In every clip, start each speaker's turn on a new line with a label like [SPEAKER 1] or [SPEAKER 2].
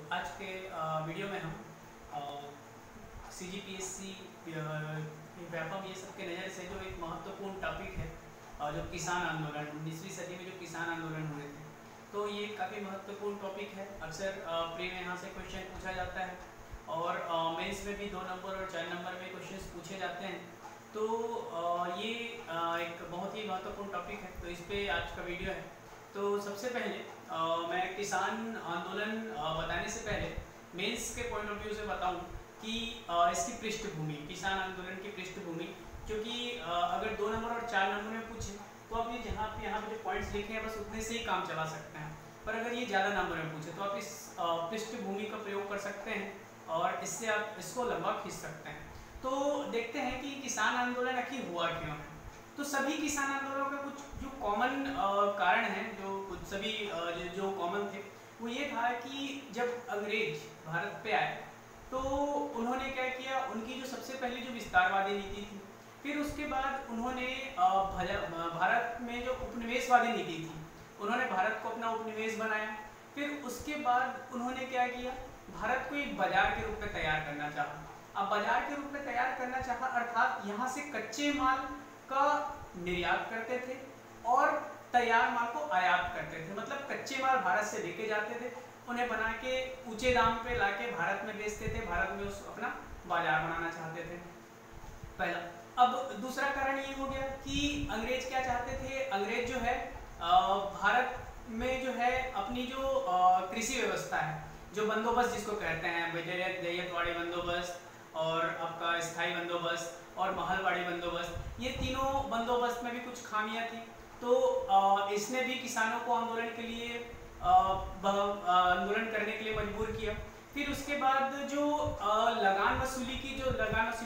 [SPEAKER 1] आज के वीडियो में हम CGPSC व्यापम ये सब के नज़र से जो एक महत्वपूर्ण टॉपिक है जो किसान आंदोलन 19वीं सदी में जो किसान आंदोलन हुए थे, तो ये काफ़ी महत्वपूर्ण टॉपिक है। अक्सर प्री में यहाँ से क्वेश्चन पूछा जाता है और मेंस में भी 2 नंबर और 4 नंबर में क्वेश्चंस पूछे जाते हैं। तो ये एक बहुत ही महत्वपूर्ण टॉपिक है, तो इस पर आज का वीडियो है। तो सबसे पहले मैं किसान आंदोलन बताने से पहले मेंस के पॉइंट ऑफ व्यू से बताऊं कि इसकी पृष्ठभूमि, किसान आंदोलन की पृष्ठभूमि, क्योंकि अगर 2 नंबर और 4 नंबर में पूछे तो आप ये यहाँ पे जो पॉइंट्स लिखे हैं बस उतने से ही काम चला सकते हैं, पर अगर ये ज़्यादा नंबर में पूछे तो आप इस पृष्ठभूमि का प्रयोग कर सकते हैं और इससे आप इसको लंबा खींच सकते हैं। तो देखते हैं कि किसान आंदोलन आखिर हुआ क्यों है। तो सभी किसान आंदोलनों का कुछ जो कॉमन कारण हैं, जो कुछ सभी जो कॉमन थे, वो ये था कि जब अंग्रेज भारत पे आए तो उन्होंने क्या किया, उनकी जो सबसे पहली जो विस्तारवादी नीति थी, फिर उसके बाद उन्होंने भारत में जो उपनिवेशवादी नीति थी, उन्होंने भारत को अपना उपनिवेश बनाया। फिर उसके बाद उन्होंने क्या किया, भारत को एक बाजार के रूप में तैयार करना चाहा। अब बाजार के रूप में तैयार करना चाहा अर्थात यहाँ से कच्चे माल का निर्यात करते थे और तैयार माल को आयात करते थे। मतलब कच्चे माल भारत से लेके जाते थे, उन्हें बना के ऊंचे दाम पे लाके भारत में बेचते थे, भारत में उस अपना बाजार बनाना चाहते थे, पहला। अब दूसरा कारण ये हो गया कि अंग्रेज क्या चाहते थे, अंग्रेज जो है भारत में जो है अपनी जो कृषि व्यवस्था है, जो बंदोबस्त जिसको कहते हैं, जैयतवाड़ी बंदोबस्त और आपका स्थायी बंदोबस्त और महलवाड़ी बंदोबस्त, ये तीनों बंदोबस्त में भी कुछ खामियां थी। तो इसने भी किसानों को आंदोलन के लिए आंदोलन करने के लिए मजबूर किया। फिर उसके बाद जो लगान वसूली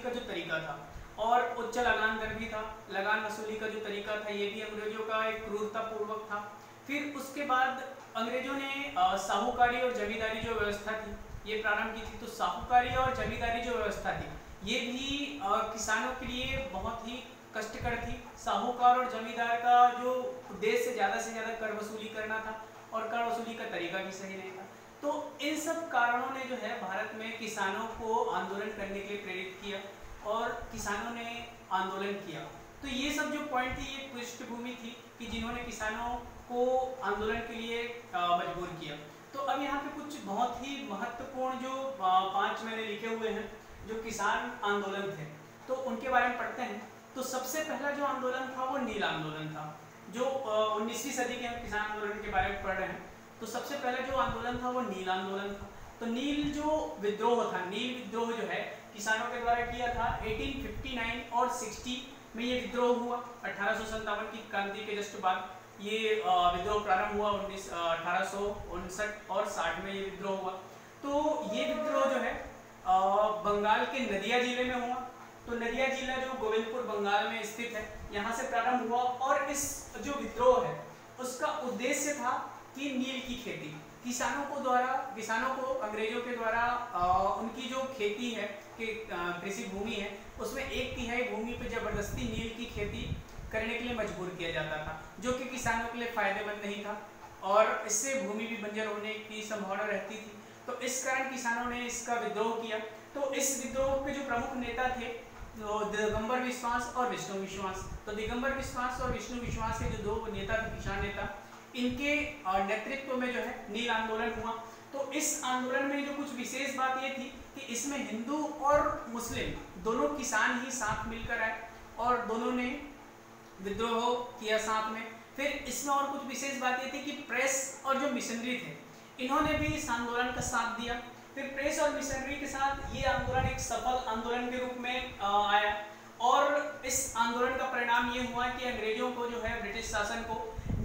[SPEAKER 1] का जो तरीका था और उच्च लगान दर भी था, लगान वसूली का जो तरीका था ये भी अंग्रेजों का एक क्रूरतापूर्वक था। फिर उसके बाद अंग्रेजों ने साहूकारी और जमींदारी जो व्यवस्था थी ये प्रारंभ की थी। तो साहूकारी और जमींदारी जो व्यवस्था थी ये भी किसानों के लिए बहुत ही कष्टकर थी। साहूकार और जमींदार का जो उद्देश्य से ज़्यादा कर वसूली करना था और कर वसूली का तरीका भी सही नहीं था। तो इन सब कारणों ने जो है भारत में किसानों को आंदोलन करने के लिए प्रेरित किया और किसानों ने आंदोलन किया। तो ये सब जो पॉइंट थी ये पृष्ठभूमि थी कि जिन्होंने किसानों को आंदोलन के लिए मजबूर किया। तो अब यहाँ पे कुछ बहुत ही महत्वपूर्ण जो 5 मैंने लिखे हुए हैं जो किसान आंदोलन थे, तो उनके बारे में पढ़ते हैं। तो सबसे पहला जो आंदोलन था वो नील आंदोलन था, जो 19वीं सदी के हम किसान आंदोलन के बारे में पढ़ रहे हैं। तो सबसे पहला जो आंदोलन था वो नील आंदोलन था। तो नील जो विद्रोह था, नील विद्रोह जो है किसानों के द्वारा किया था 1859 और 60 में ये विद्रोह हुआ। 1857 की क्रांति के जस्ट बाद ये विद्रोह प्रारंभ हुआ। 1859 और 60 में ये विद्रोह हुआ। तो ये विद्रोह जो है बंगाल के नदिया जिले में हुआ। तो नदिया जिला जो गोविंदपुर बंगाल में स्थित है, यहाँ से प्रारंभ हुआ और इस जो विद्रोह है उसका उद्देश्य था कि नील की खेती, किसानों को अंग्रेजों के द्वारा उनकी जो खेती है कि कृषि भूमि है उसमें 1/3 भूमि पे जबरदस्ती नील की खेती करने के लिए मजबूर किया जाता था, जो कि किसानों के लिए फायदेमंद नहीं था और इससे भूमि भी बंजर होने की संभावना रहती थी। तो इस कारण किसानों ने इसका विद्रोह किया। तो इस विद्रोह के जो प्रमुख नेता थे दिगंबर विश्वास और विष्णु विश्वास। तो दिगंबर विश्वास और विष्णु विश्वास के जो 2 नेता थे, किसान नेता, इनके नेतृत्व में जो है नील आंदोलन हुआ। तो इस आंदोलन में जो कुछ विशेष बात ये थी कि इसमें हिंदू और मुस्लिम दोनों किसान ही साथ मिलकर आए और दोनों ने विद्रोह किया साथ में। फिर इसमें और कुछ विशेष बात ये थी कि प्रेस और जो मिशनरी थे इन्होंने भी इस आंदोलन का साथ दिया। फिर प्रेस और मिशनरी के साथ ये आंदोलन एक सफल आंदोलन के रूप में आया और इस आंदोलन का परिणाम ये हुआ कि अंग्रेजों को जो है ब्रिटिश शासन को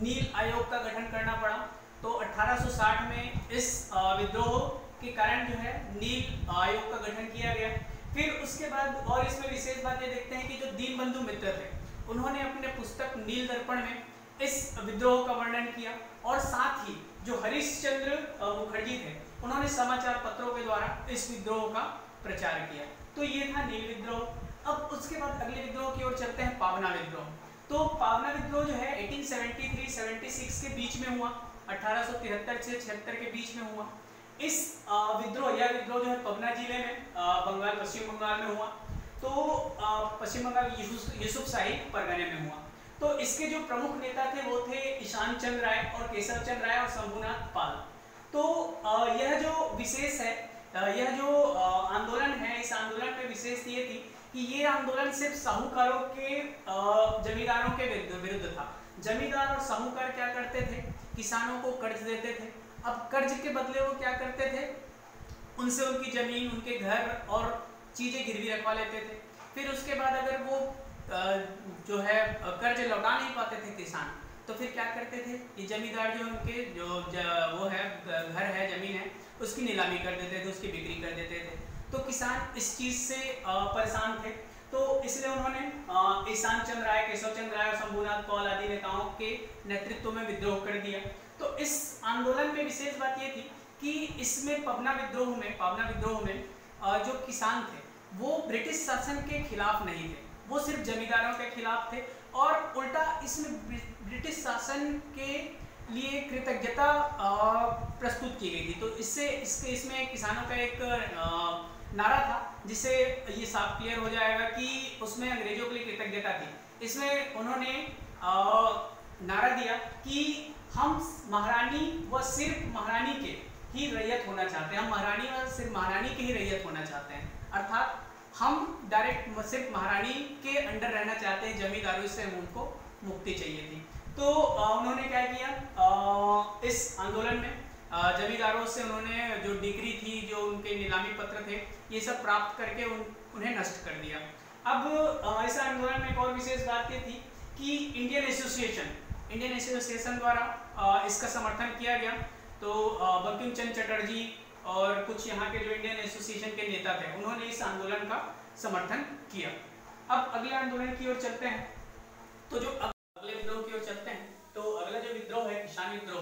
[SPEAKER 1] नील आयोग का गठन करना पड़ा। तो 1860 में इस विद्रोह के कारण जो है नील आयोग का गठन किया गया। फिर उसके बाद और इसमें विशेष बात ये देखते हैं कि जो दीनबंधु मित्र थे उन्होंने अपने पुस्तक नील दर्पण में इस विद्रोह का वर्णन किया और साथ ही जो हरिश्चंद्र मुखर्जी थे उन्होंने समाचार पत्रों के द्वारा इस विद्रोह का प्रचार किया। तो ये था नील विद्रोह। अब उसके बाद अगले विद्रोह की ओर चलते हैं, पावना विद्रोह। तो पावना विद्रोह जो है 1873-76 के बीच में हुआ, 1873 से 76 के बीच में हुआ। इस विद्रोह जो है पबना जिले में बंगाल, पश्चिम बंगाल में हुआ। तो पश्चिम बंगाल यूसुफशाही परगने में हुआ। तो इसके जो प्रमुख नेता थे वो थे ईशान चंद्र राय और केशव चंद्र राय और शंभुनाथ पाल। तो यह जो विशेष है, यह जो आंदोलन है, इस आंदोलन में विशेष ये थी कि ये आंदोलन सिर्फ साहूकारों के जमींदारों के विरुद्ध था। जमींदार और साहूकार क्या करते थे, किसानों को कर्ज देते थे। अब कर्ज के बदले वो क्या करते थे, उनसे उनकी जमीन, उनके घर और चीजें गिरवी रखवा लेते थे। फिर उसके बाद अगर वो जो है कर्ज लौटा नहीं पाते थे किसान, तो फिर क्या करते थे, ये जमींदार जो उनके वो है घर है, जमीन है, उसकी नीलामी कर देते थे, उसकी बिक्री कर देते थे। तो किसान इस चीज से परेशान थे। तो इसलिए उन्होंने ईशान चंद्र राय, केशव चंद्र राय और शंभुनाथ पाल आदि नेताओं के नेतृत्व में विद्रोह कर दिया। तो इस आंदोलन में विशेष बात ये थी कि इसमें पाबना विद्रोह में जो किसान थे वो ब्रिटिश शासन के खिलाफ नहीं थे, वो सिर्फ जमींदारों के खिलाफ थे। और उल्टा इसमें ब्रिटिश शासन के लिए कृतज्ञता प्रस्तुत की गई थी। तो इसमें किसानों का एक नारा था, जिससे ये साफ क्लियर हो जाएगा कि उसमें अंग्रेजों के लिए कृतज्ञता थी। इसमें उन्होंने नारा दिया कि हम महारानी व सिर्फ महारानी के ही रैयत होना चाहते हैं, हम महारानी व सिर्फ महारानी के ही रैयत होना चाहते हैं, अर्थात हम डायरेक्ट सिर्फ महारानी के अंडर रहना चाहते हैं, जमींदारों से हमको मुक्ति चाहिए थी। तो उन्होंने क्या किया, इस आंदोलन में जमींदारों से उन्होंने जो डिग्री थी, जो उनके नीलामी पत्र थे, ये सब प्राप्त करके उन्हें नष्ट कर दिया। अब इस आंदोलन में एक और विशेष बात ये थी कि इंडियन एसोसिएशन द्वारा इसका समर्थन किया गया। तो बंकिम चंद्र चटर्जी और कुछ यहाँ के जो इंडियन एसोसिएशन के नेता थे, उन्होंने इस आंदोलन का समर्थन किया। अब अगले आंदोलन की ओर चलते हैं। तो जो अगले विद्रोह की ओर चलते हैं, तो अगला जो विद्रोह है, किसान विद्रोह,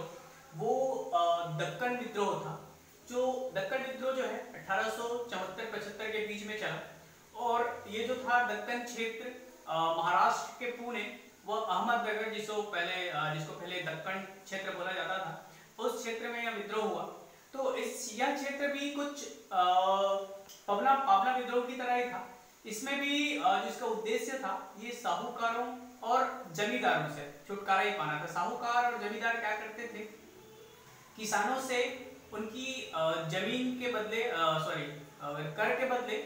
[SPEAKER 1] वो दक्कन विद्रोह था। जो दक्कन विद्रोह जो है 1874-75 के बीच में चला, और ये जो था दक्कन क्षेत्र महाराष्ट्र के पुणे व अहमदनगर, जिसको पहले दक्कन क्षेत्र बोला जाता था, उस क्षेत्र में यह विद्रोह हुआ। तो यह क्षेत्र भी कुछ पाबना विद्रोह की तरह ही था। इसमें भी जिसका उद्देश्य था, ये साहूकारों और जमींदारों से छुटकारा ही पाना था। साहूकार और जमींदार क्या करते थे, किसानों से उनकी जमीन के बदले कर के बदले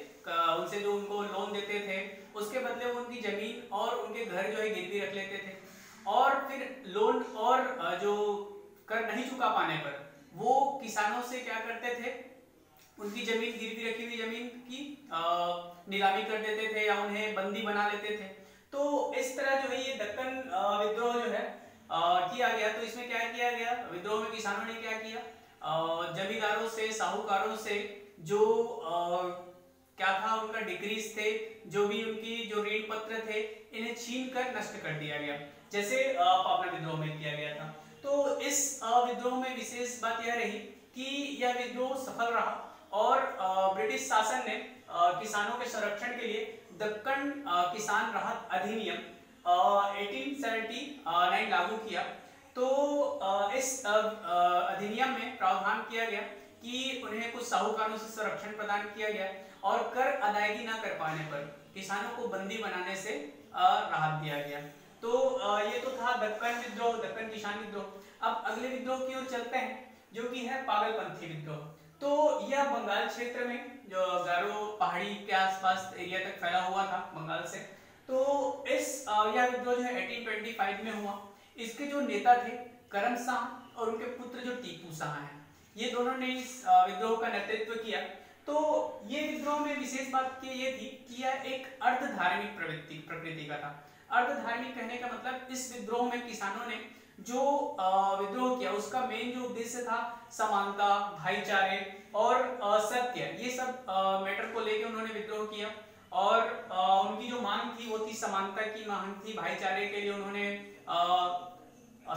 [SPEAKER 1] उनसे जो उनको लोन देते थे, उसके बदले वो उनकी जमीन और उनके घर जो है गिरवी रख लेते थे। और फिर लोन और जो कर नहीं चुका पाने पर वो किसानों से क्या करते थे, उनकी जमीन, गिरवी रखी हुई जमीन की नीलामी कर देते थे या उन्हें बंदी बना लेते थे। तो इस तरह जो है ये दक्कन विद्रोह जो है किया गया। तो इसमें क्या किया गया, विद्रोह में किसानों ने क्या किया, जमींदारों से, साहूकारों से जो क्या था, उनका डिक्रीज थे, जो भी उनकी जो ऋण पत्र थे, इन्हें छीन कर नष्ट कर दिया गया, जैसे पाबना विद्रोह में किया गया था। तो इस विद्रोह में विशेष बात यह रही कि यह विद्रोह सफल रहा और ब्रिटिश शासन ने किसानों के संरक्षण के लिए दक्कन किसान राहत अधिनियम 1879 लागू किया। तो इस अधिनियम में प्रावधान किया गया कि उन्हें कुछ साहूकारों से संरक्षण प्रदान किया गया और कर अदायगी न कर पाने पर किसानों को बंदी बनाने से राहत दिया गया। तो ये तो था दक्कन विद्रोह, दक्कन किसान विद्रोह। अब अगले विद्रोह की ओर चलते हैं, जो कि है पागलपंथी विद्रोह। तो यह बंगाल क्षेत्र में, जो गारो पहाड़ी के आसपास एरिया तक फैला हुआ था बंगाल से। तो यह विद्रोह जो है 1825 में हुआ। इसके जो नेता थे करम शाह और उनके पुत्र जो टीपू शाह हैं, ये दोनों ने इस विद्रोह का नेतृत्व किया। तो ये विद्रोह में विशेष बात ये थी कि यह एक अर्ध धार्मिक प्रकृति का था। अर्ध धार्मिक कहने का मतलब, इस विद्रोह में किसानों ने जो विद्रोह किया उसका मेन जो उद्देश्य था, समानता, भाईचारे और सत्य, ये सब मैटर को लेकर उन्होंने विद्रोह किया। और उनकी जो मांग थी वो थी समानता की मांग थी, भाईचारे के लिए उन्होंने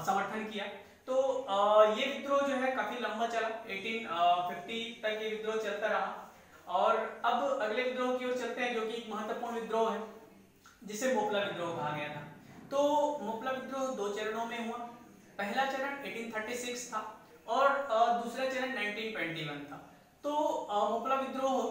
[SPEAKER 1] समर्थन किया। तो ये विद्रोह जो है काफी लंबा चला, 1850 तक ये विद्रोह चलता रहा। और अब अगले विद्रोह की ओर चलते हैं, जो कि एक महत्वपूर्ण विद्रोह है, जिसे मोपला विद्रोह कहा गया था। तो मोपला विद्रोह 2 चरणों में हुआ। पहला चरण 1836 था और दूसरा चरण 1921 था। तो मोपला विद्रोह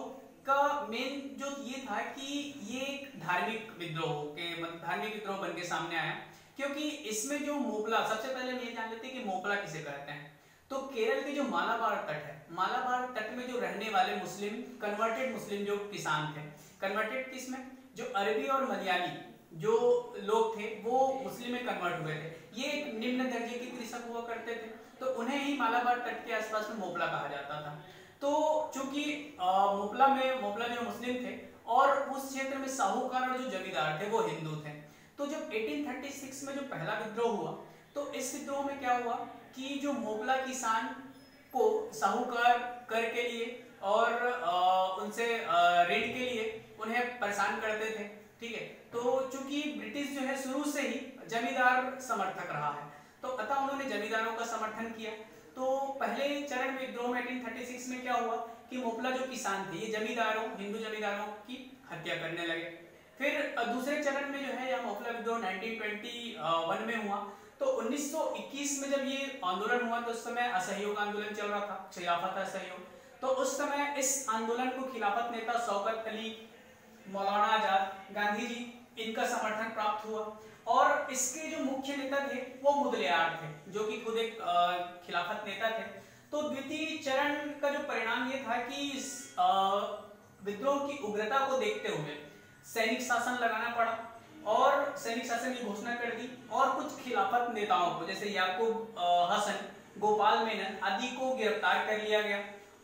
[SPEAKER 1] का मेन जो ये था कि ये एक धार्मिक विद्रोह के धार्मिक विद्रोह बन के सामने आया, क्योंकि इसमें जो मोपला, सबसे पहले हम ये जान लेते हैं कि मोपला किसे कहते हैं। तो केरल के जो मालाबार तट है, मालाबार तट में जो रहने वाले मुस्लिम, कन्वर्टेड मुस्लिम जो किसान थे, कन्वर्टेड किसमें, जो अरबी और मलयाली जो लोग थे वो मुस्लिम में कन्वर्ट हुए थे, ये एक निम्न दर्जे के कृषक हुआ करते थे, तो उन्हें ही मालाबार तट के आसपास में मोपला कहा जाता था। तो चूंकि मोपला जो मुस्लिम थे और उस क्षेत्र में साहूकार और जो जमींदार थे वो हिंदू थे, तो जब 1836 में जो पहला विद्रोह हुआ, तो इस विद्रोह में क्या हुआ कि जो मोपला किसान को साहूकार कर के लिए और उनसे ऋण के लिए उन्हें परेशान करते थे, ठीक है। तो चूंकि ब्रिटिश जो है शुरू से ही जमींदार समर्थक रहा है, तो अतः उन्होंने जमींदारों का समर्थन किया। तो पहले चरण विद्रोह में 1836 में क्या हुआ कि मोपला जो किसान थे ये जमींदारों, हिंदू जमींदारों की हत्या करने लगे। फिर दूसरे चरण में जो है यह मोपला विद्रोह 1921 में हुआ। तो 1921 में जब ये आंदोलन हुआ तो उस समय असहयोग आंदोलन चल रहा था, खिलाफत असहयोग। तो उस समय इस आंदोलन को खिलाफत नेता शौकत अली, मौलाना आजाद, गांधी जी, इनका समर्थन प्राप्त हुआ। और इसके जो मुख्य नेता थे वो मुदलियार थे, जो कि खुद एक खिलाफत नेता थे। तो द्वितीय चरण का जो परिणाम ये था कि इस विद्रोह की उग्रता को देखते हुए सैनिक शासन लगाना पड़ा, और सैनिक शासन की घोषणा कर दी, और कुछ खिलाफत नेताओं को जैसे याकूब हसन, गोपाल मेनन आदि को गिरफ्तार कर लिया गया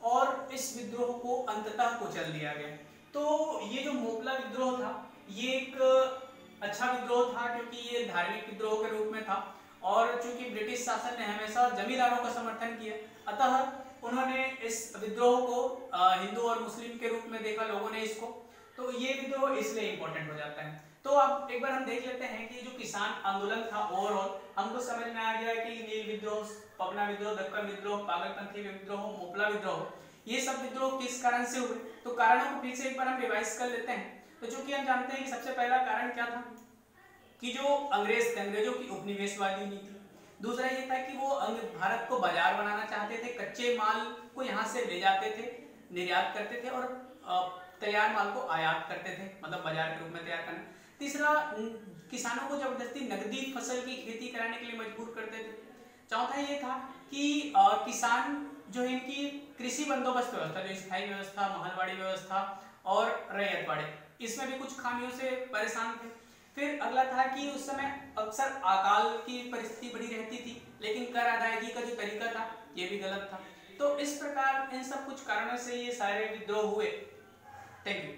[SPEAKER 1] और इस विद्रोह को अंततः कुचल दिया गया। तो ये जो मोपला विद्रोह था ये एक अच्छा विद्रोह था, क्योंकि ये धार्मिक विद्रोह के रूप में था, और चूंकि ब्रिटिश शासन ने हमेशा जमींदारों का समर्थन किया, अतः उन्होंने इस विद्रोह को हिंदू और मुस्लिम के रूप में देखा लोगों ने इसको, तो ये विद्रोह इसलिए इंपॉर्टेंट हो जाता है। तो अब एक बार हम देख लेते हैं कि जो किसान आंदोलन था ओवरऑल हमको समझ में आ गया कि नील विद्रोह, पबना विद्रोह, दक्कन विद्रोह, पागलपंथी विद्रोह, मोपला विद्रोह, ये सब विद्रोह किस कारण से हुए। तो कारणों को फिर से एक बार हम रिवाइज कर लेते हैं। तो चूंकि हम जानते हैं कि सबसे पहला कारण क्या था कि जो अंग्रेज थे, अंग्रेजों की उपनिवेशवादी नीति। दूसरा ये था कि वो भारत को बाजार बनाना चाहते थे, कच्चे माल को यहाँ से ले जाते थे, निर्यात करते थे, और तैयार माल को आयात करते थे, मतलब बाजार के रूप में तैयार करना। तीसरा, किसानों को जबरदस्ती नकदी फसल की खेती कराने के लिए मजबूर करते थे। चौथा ये था कि किसान जो है इनकी कृषि बंदोबस्त व्यवस्था, जो स्थायी व्यवस्था, महलवाड़ी व्यवस्था और रैयतवाड़ी, इसमें भी कुछ खामियों से परेशान थे। फिर अगला था कि उस समय अक्सर अकाल की परिस्थिति बड़ी रहती थी, लेकिन कर अदायगी का जो तरीका था ये भी गलत था। तो इस प्रकार इन सब कुछ कारणों से ये सारे विद्रोह हुए। Thank you.